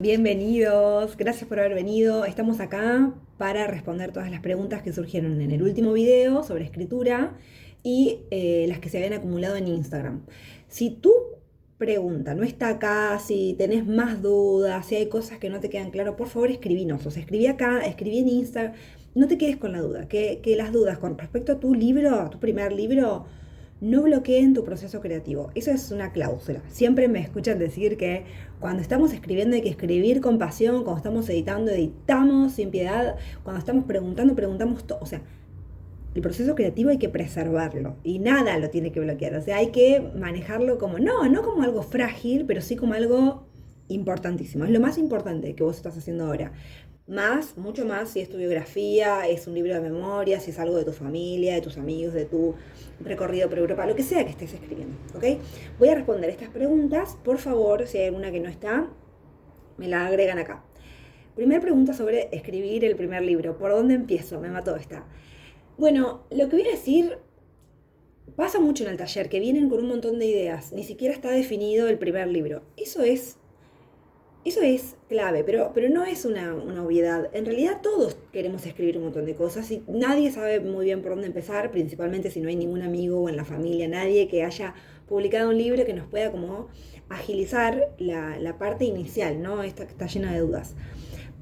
Bienvenidos, gracias por haber venido. Estamos acá para responder todas las preguntas que surgieron en el último video sobre escritura y las que se habían acumulado en Instagram. Si tu pregunta no está acá, si tenés más dudas, si hay cosas que no te quedan claras, por favor escribinos. O sea, escribí acá, escribí en Instagram. No te quedes con la duda, que las dudas con respecto a tu libro, a tu primer libro, no bloqueen tu proceso creativo. Eso es una cláusula. Siempre me escuchan decir que cuando estamos escribiendo hay que escribir con pasión, cuando estamos editando, editamos sin piedad, cuando estamos preguntando, preguntamos todo. O sea, el proceso creativo hay que preservarlo y nada lo tiene que bloquear. O sea, hay que manejarlo como, no como algo frágil, pero sí como algo importantísimo. Es lo más importante que vos estás haciendo ahora. Más, mucho más si es tu biografía, es un libro de memoria, si es algo de tu familia, de tus amigos, de tu recorrido por Europa, lo que sea que estés escribiendo, ¿ok? Voy a responder estas preguntas, por favor, si hay alguna que no está, me la agregan acá. Primera pregunta sobre escribir el primer libro. ¿Por dónde empiezo? Me mató esta. Bueno, lo que voy a decir pasa mucho en el taller, que vienen con un montón de ideas, ni siquiera está definido el primer libro. Eso es clave, pero no es una obviedad. En realidad todos queremos escribir un montón de cosas y nadie sabe muy bien por dónde empezar, principalmente si no hay ningún amigo o en la familia, nadie que haya publicado un libro que nos pueda como agilizar la parte inicial, ¿no? Esta que está llena de dudas.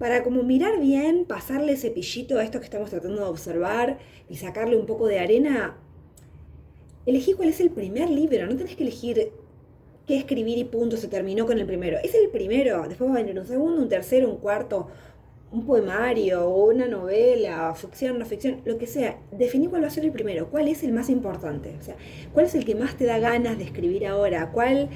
Para como mirar bien, pasarle cepillito a esto que estamos tratando de observar y sacarle un poco de arena, elegí cuál es el primer libro, no tenés que elegir qué escribir y punto, se terminó con el primero. Es el primero, después va a venir un segundo, un tercero, un cuarto, un poemario o una novela, ficción, no ficción, lo que sea. Definí cuál va a ser el primero, cuál es el más importante, o sea, cuál es el que más te da ganas de escribir ahora, cuál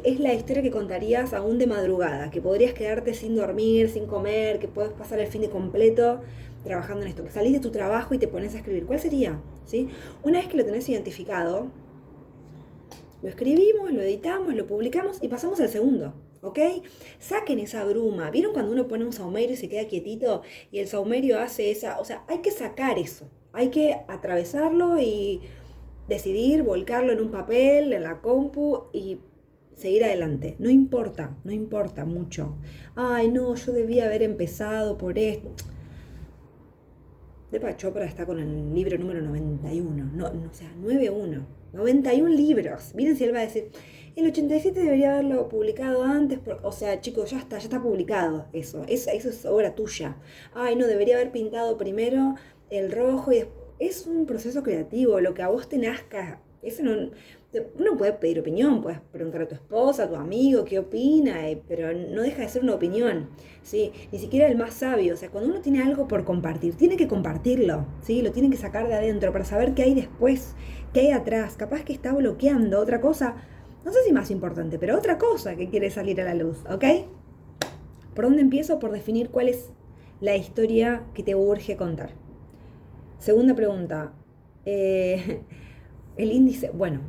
es la historia que contarías aún de madrugada, que podrías quedarte sin dormir, sin comer, que puedes pasar el fin de completo trabajando en esto, que salís de tu trabajo y te pones a escribir. ¿Cuál sería? ¿Sí? Una vez que lo tenés identificado, lo escribimos, lo editamos, lo publicamos y pasamos al segundo, ¿ok? Saquen esa bruma. ¿Vieron cuando uno pone un saumerio y se queda quietito y el saumerio hace esa? O sea, hay que sacar eso. Hay que atravesarlo y decidir volcarlo en un papel, en la compu y seguir adelante. No importa, no importa mucho. Ay, no, yo debía haber empezado por esto. Deepak Chopra está con el libro número 91. O sea, 91. 91 libros. Miren si él va a decir, el 87 debería haberlo publicado antes. O sea, chicos, ya está publicado eso. Eso es obra tuya. Ay, no, debería haber pintado primero el rojo y después. Es un proceso creativo, lo que a vos te nazca. Eso no, uno puede pedir opinión, puedes preguntar a tu esposa, a tu amigo qué opina, pero no deja de ser una opinión, ¿sí? Ni siquiera el más sabio. O sea, cuando uno tiene algo por compartir, tiene que compartirlo, ¿sí? Lo tiene que sacar de adentro para saber qué hay después, qué hay atrás. Capaz que está bloqueando otra cosa, no sé si más importante, pero otra cosa que quiere salir a la luz, ¿ok? ¿Por dónde empiezo? Por definir cuál es la historia que te urge contar. Segunda pregunta. El índice, bueno,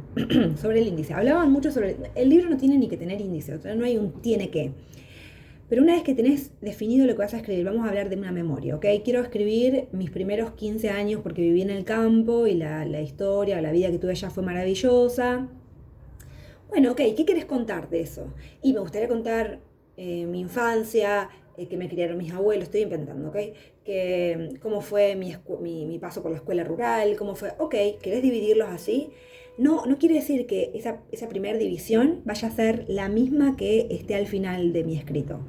sobre el índice. Hablaban mucho sobre. El libro no tiene ni que tener índice, o sea, no hay un tiene que. Pero una vez que tenés definido lo que vas a escribir, vamos a hablar de una memoria, ¿ok? Quiero escribir mis primeros 15 años porque viví en el campo y la historia, la vida que tuve allá fue maravillosa. Bueno, ok, ¿qué querés contar de eso? Y me gustaría contar mi infancia, que me criaron mis abuelos, estoy inventando, ¿ok? Que, cómo fue mi paso por la escuela rural, cómo fue, ok, ¿querés dividirlos así? No quiere decir que esa primera división vaya a ser la misma que esté al final de mi escrito.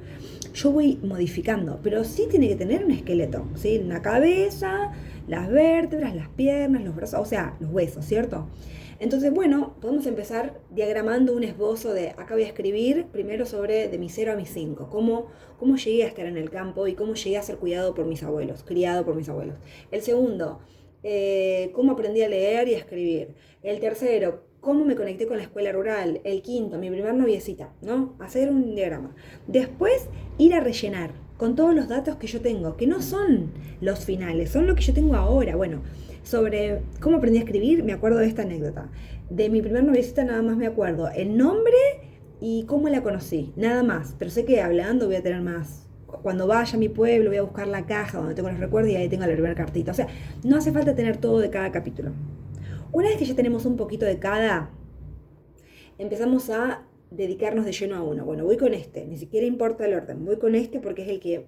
Yo voy modificando, pero sí tiene que tener un esqueleto, ¿sí? Una cabeza, las vértebras, las piernas, los brazos, o sea, los huesos, ¿cierto? Entonces, bueno, podemos empezar diagramando un esbozo de, acá voy a escribir primero sobre de mis 0 a mis 5, cómo llegué a estar en el campo y cómo llegué a ser cuidado por mis abuelos, criado por mis abuelos. El segundo, cómo aprendí a leer y a escribir. El tercero, cómo me conecté con la escuela rural. El quinto, mi primer noviecita, ¿no? Hacer un diagrama. Después, ir a rellenar con todos los datos que yo tengo, que no son los finales, son lo que yo tengo ahora. Bueno, sobre cómo aprendí a escribir, me acuerdo de esta anécdota. De mi primer noviecita nada más me acuerdo el nombre y cómo la conocí, nada más. Pero sé que hablando voy a tener más. Cuando vaya a mi pueblo voy a buscar la caja donde tengo los recuerdos y ahí tengo la primera cartita. O sea, no hace falta tener todo de cada capítulo. Una vez que ya tenemos un poquito de cada, empezamos a dedicarnos de lleno a uno. Bueno, voy con este, ni siquiera importa el orden, voy con este porque es el que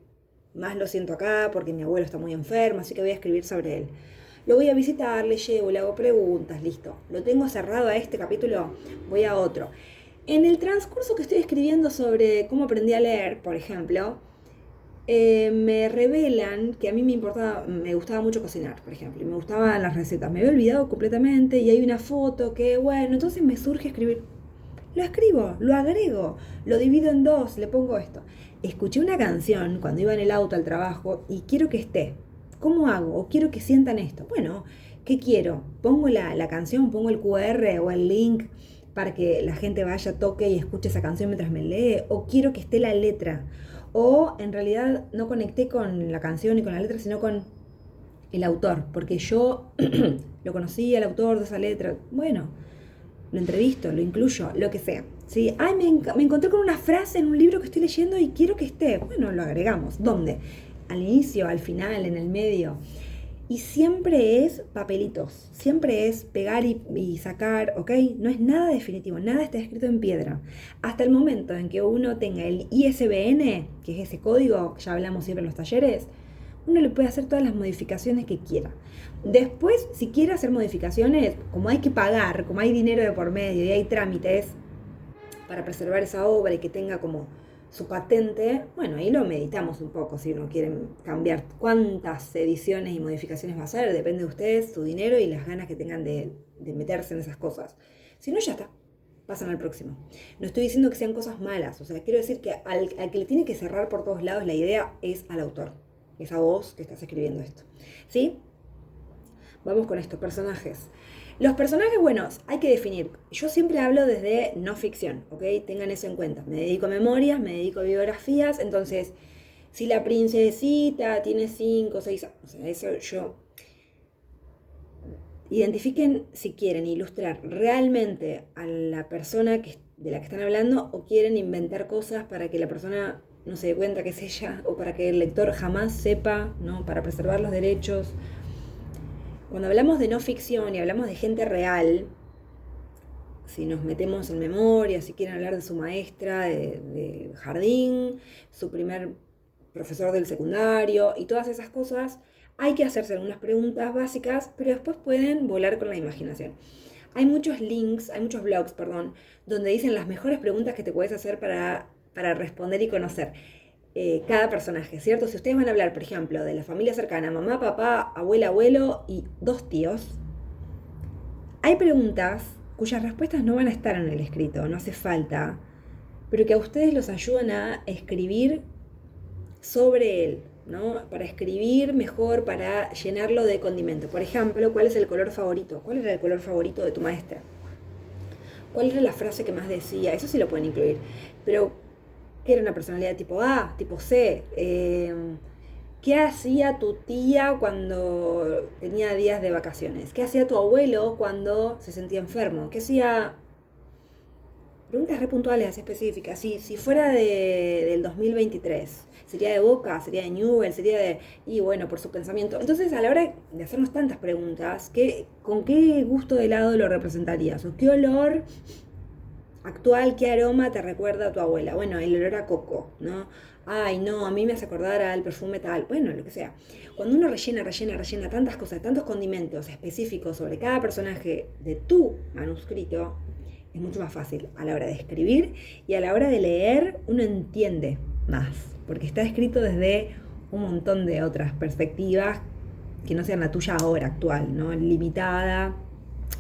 más lo siento acá, porque mi abuelo está muy enfermo, así que voy a escribir sobre él. Lo voy a visitar, le llevo, le hago preguntas, listo. Lo tengo cerrado a este capítulo, voy a otro. En el transcurso que estoy escribiendo sobre cómo aprendí a leer, por ejemplo, me revelan que a mí me gustaba mucho cocinar, por ejemplo, y me gustaban las recetas. Me había olvidado completamente y hay una foto que, bueno, entonces me surge escribir. Lo escribo, lo agrego, lo divido en dos, le pongo esto. Escuché una canción cuando iba en el auto al trabajo y quiero que esté. ¿Cómo hago? O quiero que sientan esto. Bueno, ¿qué quiero? Pongo la canción, pongo el QR o el link para que la gente vaya, toque y escuche esa canción mientras me lee. O quiero que esté la letra. O en realidad no conecté con la canción y con la letra, sino con el autor. Porque yo lo conocí, al autor de esa letra. Bueno, lo entrevisto, lo incluyo, lo que sea. ¿Sí? Ay, me encontré con una frase en un libro que estoy leyendo y quiero que esté. Bueno, lo agregamos. ¿Dónde? Al inicio, al final, en el medio. Y siempre es papelitos, siempre es pegar y sacar, ¿ok? No es nada definitivo, nada está escrito en piedra. Hasta el momento en que uno tenga el ISBN, que es ese código que ya hablamos siempre en los talleres, uno le puede hacer todas las modificaciones que quiera. Después, si quiere hacer modificaciones, como hay que pagar, como hay dinero de por medio y hay trámites para preservar esa obra y que tenga como su patente, bueno, ahí lo meditamos un poco, si uno quiere cambiar cuántas ediciones y modificaciones va a hacer, depende de ustedes, su dinero y las ganas que tengan de meterse en esas cosas. Si no, ya está, pasan al próximo. No estoy diciendo que sean cosas malas, o sea, quiero decir que al que le tiene que cerrar por todos lados la idea es al autor, es a vos que estás escribiendo esto, ¿sí? Vamos con estos personajes. Los personajes buenos hay que definir. Yo siempre hablo desde no ficción, ¿ok? Tengan eso en cuenta. Me dedico a memorias, me dedico a biografías, entonces, si la princesita tiene 5 o 6 años, o sea, eso yo... Identifiquen si quieren ilustrar realmente a la persona de la que están hablando o quieren inventar cosas para que la persona no se dé cuenta que es ella o para que el lector jamás sepa, ¿no? Para preservar los derechos. Cuando hablamos de no ficción y hablamos de gente real, si nos metemos en memoria, si quieren hablar de su maestra de jardín, su primer profesor del secundario y todas esas cosas, hay que hacerse algunas preguntas básicas, pero después pueden volar con la imaginación. Hay muchos links, hay muchos blogs, perdón, donde dicen las mejores preguntas que te puedes hacer para responder y conocer cada personaje, ¿cierto? Si ustedes van a hablar, por ejemplo, de la familia cercana, mamá, papá, abuela, abuelo y 2 tíos, hay preguntas cuyas respuestas no van a estar en el escrito, no hace falta, pero que a ustedes los ayudan a escribir sobre él, ¿no? Para escribir mejor, para llenarlo de condimento. Por ejemplo, ¿cuál es el color favorito? ¿Cuál era el color favorito de tu maestra? ¿Cuál era la frase que más decía? Eso sí lo pueden incluir. Pero, ¿qué era una personalidad tipo A, tipo C? ¿Qué hacía tu tía cuando tenía días de vacaciones? ¿Qué hacía tu abuelo cuando se sentía enfermo? ¿Qué hacía? Preguntas re puntuales, específicas. Si fuera del 2023, ¿sería de Boca? ¿Sería de Newell? ¿Sería de...? Y bueno, por su pensamiento. Entonces, a la hora de hacernos tantas preguntas, ¿con qué gusto de helado lo representarías? ¿O qué olor actual, qué aroma te recuerda a tu abuela? Bueno, el olor a coco, ¿no? Ay, no, a mí me hace acordar al perfume tal. Bueno, lo que sea. Cuando uno rellena tantas cosas, tantos condimentos específicos sobre cada personaje de tu manuscrito, es mucho más fácil a la hora de escribir y a la hora de leer uno entiende más, porque está escrito desde un montón de otras perspectivas que no sean la tuya ahora actual, ¿no? Limitada,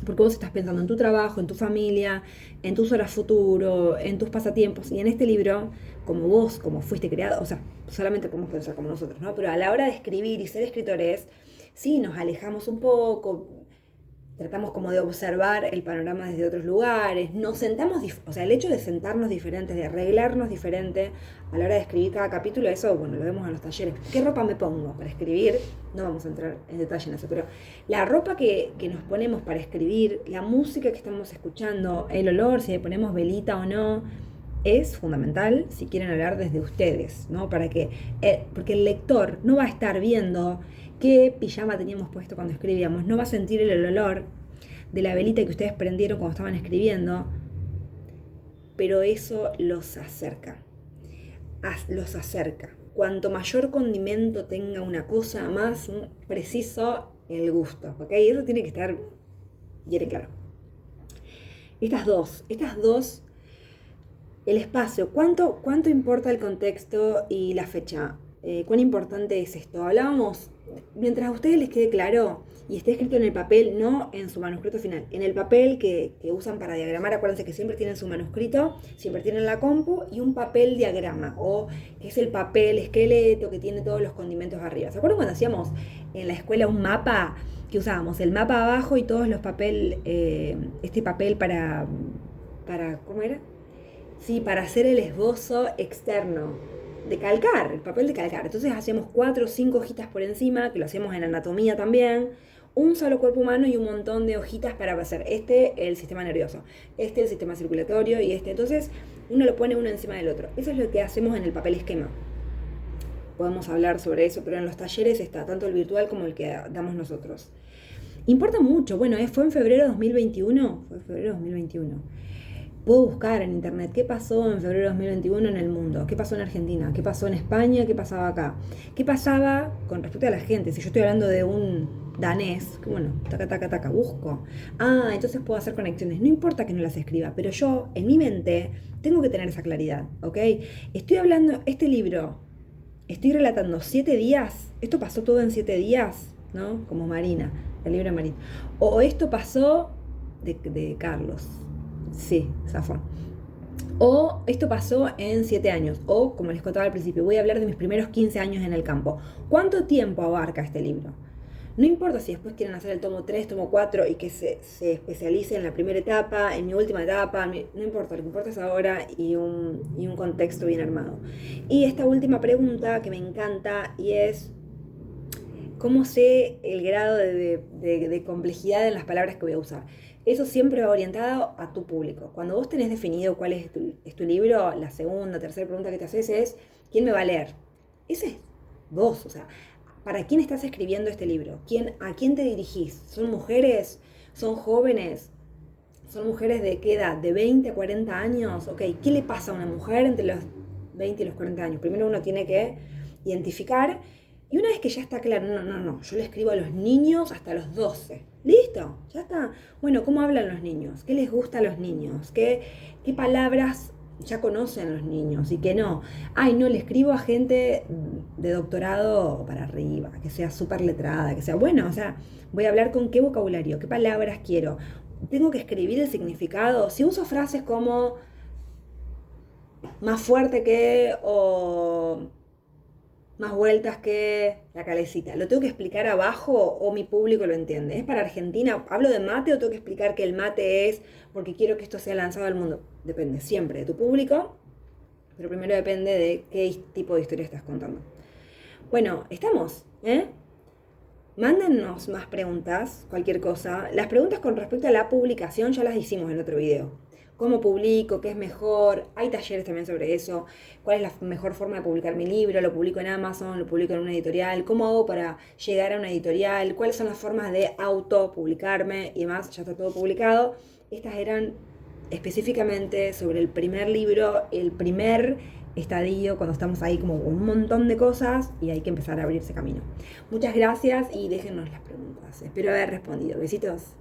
porque vos estás pensando en tu trabajo, en tu familia, en tus horas futuro, en tus pasatiempos, y en este libro, como fuiste creado, o sea, solamente podemos pensar como nosotros, ¿no? Pero a la hora de escribir y ser escritores, sí nos alejamos un poco, tratamos como de observar el panorama desde otros lugares, nos sentamos, o sea, el hecho de sentarnos diferentes, de arreglarnos diferente a la hora de escribir cada capítulo, eso, bueno, lo vemos en los talleres. ¿Qué ropa me pongo para escribir? No vamos a entrar en detalle en eso, pero la ropa que nos ponemos para escribir, la música que estamos escuchando, el olor, si le ponemos velita o no, es fundamental si quieren hablar desde ustedes, ¿no? Porque el lector no va a estar viendo qué pijama teníamos puesto cuando escribíamos, no va a sentir el olor de la velita que ustedes prendieron cuando estaban escribiendo, pero eso los acerca. Los acerca. Cuanto mayor condimento tenga una cosa, más preciso el gusto, ¿ok? Eso tiene que estar bien claro. Estas dos, el espacio, ¿cuánto importa el contexto y la fecha? ¿Cuán importante es esto? Hablábamos, mientras a ustedes les quede claro y esté escrito en el papel, no en su manuscrito final, en el papel que usan para diagramar. Acuérdense que siempre tienen su manuscrito, siempre tienen la compu y un papel diagrama, o que es el papel esqueleto que tiene todos los condimentos arriba. ¿Se acuerdan cuando hacíamos en la escuela un mapa? Que usábamos el mapa abajo y todos los papel, este papel para, ¿cómo era? Sí, para hacer el esbozo externo, de calcar, el papel de calcar. Entonces hacíamos 4 o 5 hojitas por encima, que lo hacíamos en anatomía también, un solo cuerpo humano y un montón de hojitas para hacer el sistema nervioso, el sistema circulatorio y Entonces uno lo pone uno encima del otro. Eso es lo que hacemos en el papel esquema. Podemos hablar sobre eso, pero en los talleres está tanto el virtual como el que damos nosotros. Importa mucho. Bueno, fue en febrero de 2021. Puedo buscar en internet qué pasó en febrero de 2021 en el mundo, qué pasó en Argentina, qué pasó en España, qué pasaba acá, qué pasaba con respecto a la gente. Si yo estoy hablando de un danés, que bueno, taca, busco. Entonces puedo hacer conexiones. No importa que no las escriba, pero yo, en mi mente, tengo que tener esa claridad, ¿ok? Estoy hablando, este libro, estoy relatando 7 días, esto pasó todo en 7 días, ¿no? Como Marina, el libro de Marina. O esto pasó de Carlos. Sí, zafón. O esto pasó en 7 años. O, como les contaba al principio, voy a hablar de mis primeros 15 años en el campo. ¿Cuánto tiempo abarca este libro? No importa si después quieren hacer el tomo 3, tomo 4 y que se especialice en la primera etapa, en mi última etapa. No importa, lo que importa es ahora y un contexto bien armado. Y esta última pregunta que me encanta y es: ¿cómo sé el grado de complejidad en las palabras que voy a usar? Eso siempre va orientado a tu público. Cuando vos tenés definido cuál es tu libro, la segunda, tercera pregunta que te haces es: ¿quién me va a leer? Ese es vos, o sea, ¿para quién estás escribiendo este libro? ¿A quién te dirigís? ¿Son mujeres? ¿Son jóvenes? ¿Son mujeres de qué edad? ¿De 20 a 40 años? Ok, ¿qué le pasa a una mujer entre los 20 y los 40 años? Primero uno tiene que identificar. Y una vez que ya está claro, no, yo le escribo a los niños hasta los 12. ¿Listo? Ya está. Bueno, ¿cómo hablan los niños? ¿Qué les gusta a los niños? ¿Qué palabras ya conocen los niños y qué no? No, le escribo a gente de doctorado para arriba, que sea súper letrada, que sea bueno, o sea, voy a hablar con qué vocabulario, qué palabras quiero. Tengo que escribir el significado. Si uso frases como más fuerte que o más vueltas que la calecita, ¿lo tengo que explicar abajo o mi público lo entiende? ¿Es para Argentina? ¿Hablo de mate o tengo que explicar que el mate es porque quiero que esto sea lanzado al mundo? Depende siempre de tu público, pero primero depende de qué tipo de historia estás contando. Bueno, estamos, Mándennos más preguntas, cualquier cosa. Las preguntas con respecto a la publicación ya las hicimos en otro video. ¿Cómo publico? ¿Qué es mejor? Hay talleres también sobre eso. ¿Cuál es la mejor forma de publicar mi libro? ¿Lo publico en Amazon? ¿Lo publico en una editorial? ¿Cómo hago para llegar a una editorial? ¿Cuáles son las formas de autopublicarme? Y demás, ya está todo publicado. Estas eran específicamente sobre el primer libro, el primer estadio, cuando estamos ahí como con un montón de cosas y hay que empezar a abrirse camino. Muchas gracias y déjennos las preguntas. Espero haber respondido. Besitos.